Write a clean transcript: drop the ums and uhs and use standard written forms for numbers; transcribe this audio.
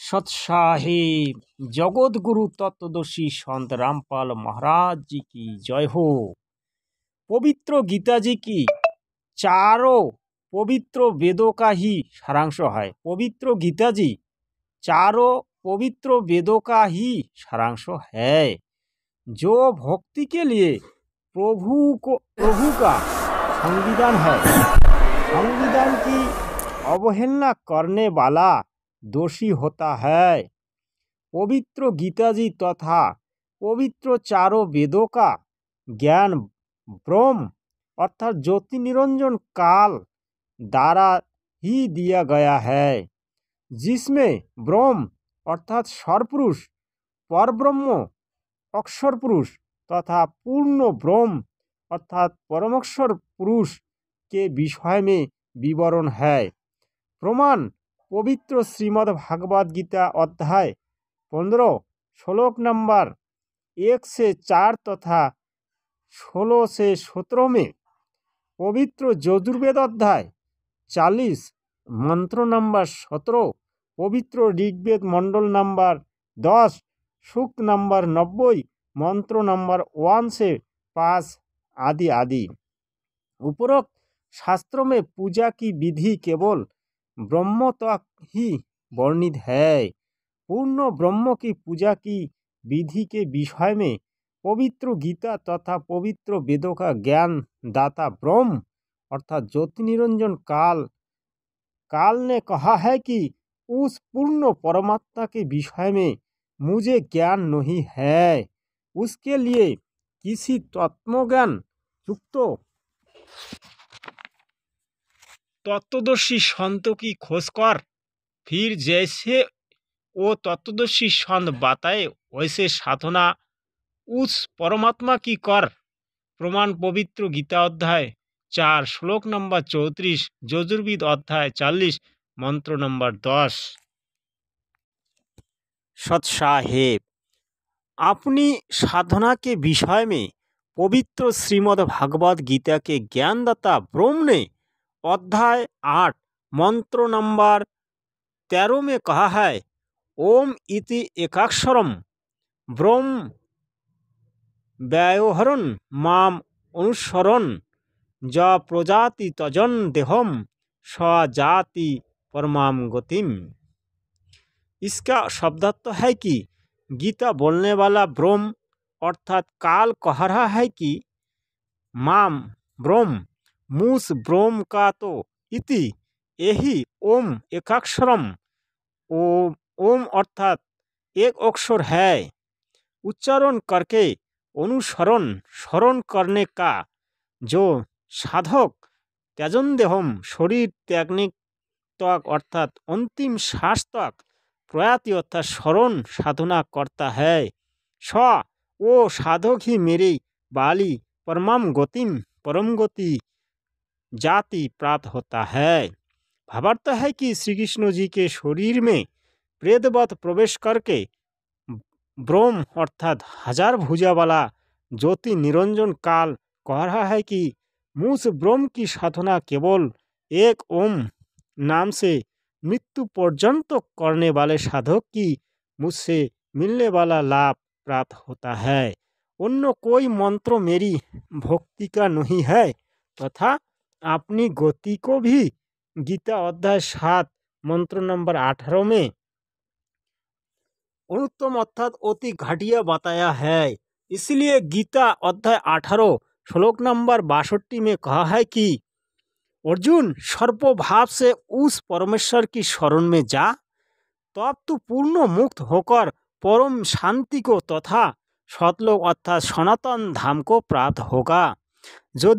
सतसाहिब जगत गुरु तत्वदर्शी संत रामपाल महाराज जी की जय हो। पवित्र गीता जी की चारों पवित्र वेदों का ही सारांश है। पवित्र गीता जी चारों पवित्र वेदों का ही सारांश है, जो भक्ति के लिए प्रभु का संविधान है। संविधान की अवहेलना करने वाला दोषी होता है। पवित्र गीता जी तथा पवित्र चारों वेदों का ज्ञान ब्रह्म अर्थात ज्योति निरंजन काल द्वारा ही दिया गया है, जिसमें ब्रह्म अर्थात सर्वपुरुष, परब्रह्म, अक्षर पुरुष तथा पूर्ण ब्रह्म अर्थात परमेश्वर पुरुष के विषय में विवरण है। प्रमाण पवित्र श्रीमद् भागवत गीता अध्याय 15 श्लोक नंबर 1 से 4 तथा 16 से 17 में, पवित्र यजुर्वेद अध्याय 40 मंत्र नंबर 17, पवित्र ऋग्वेद मंडल नंबर 10 सूक्त नंबर 90 मंत्र नंबर 1 से 5 आदि आदि। उपरोक्त शास्त्रों में पूजा की विधि केवल ब्रह्म तक ही वर्णित है। पूर्ण ब्रह्म की पूजा की विधि के विषय में पवित्र गीता तथा पवित्र वेदों का ज्ञान दाता ब्रह्म अर्थात ज्योति निरंजन काल ने कहा है कि उस पूर्ण परमात्मा के विषय में मुझे ज्ञान नहीं है। उसके लिए किसी तत्वज्ञान युक्त तत्वदर्शी संतों की खोज कर, फिर जैसे वो तत्वदर्शी संत बताए वैसे साधना उस परमात्मा की कर। प्रमाण पवित्र गीता अध्याय 4 श्लोक नंबर 34, यजुर्वेद अध्याय 40 मंत्र नंबर 10। सतसाहिब अपनी साधना के विषय में पवित्र श्रीमद् भागवत गीता के ज्ञानदाता ब्रह्म ने अध्याय 8 मंत्र नंबर 13 में कहा है, ओम इति एकाक्षरम ब्रह्म व्यायोहरन माम अनुसरन ज प्रजाति तजन देहम स्वजाति परमाम गतिम। इसका शब्दार्थ है कि गीता बोलने वाला ब्रह्म अर्थात काल कह रहा है कि माम ब्रह्म मूस ब्रह्म का तो इति यही ओम एकाक्षरम ओम अर्थात एक अक्षर है, उच्चारण करके अनुसरण शरण करने का जो साधक त्याजन देहम शरीर त्यागने तक अर्थात अंतिम श्वास तक प्रयाति अर्थात शरण साधना करता है, वो साधक ही मेरे बाली परमाम गतिम परम गति जाति प्राप्त होता है। भावार्थ है कि श्री कृष्ण जी के शरीर में प्रेतवत प्रवेश करके ब्रह्म अर्थात हजार भुजा वाला ज्योति निरंजन काल कह रहा है कि मुझ ब्रह्म की साधना केवल एक ओम नाम से मृत्यु पर्यंत करने वाले साधक की मुझसे मिलने वाला लाभ प्राप्त होता है। अन्य कोई मंत्र मेरी भक्ति का नहीं है तथा अपनी गति को भी गीता अध्याय 7 मंत्र नंबर 18 में अनुत्तम अर्थात अति घटिया बताया है। इसलिए गीता अध्याय 18 श्लोक नंबर 62 में कहा है कि अर्जुन सर्वभाव से उस परमेश्वर की शरण में जा, तब तू पूर्ण मुक्त होकर परम शांति को तथा सतलोक अर्थात सनातन धाम को प्राप्त होगा। यदि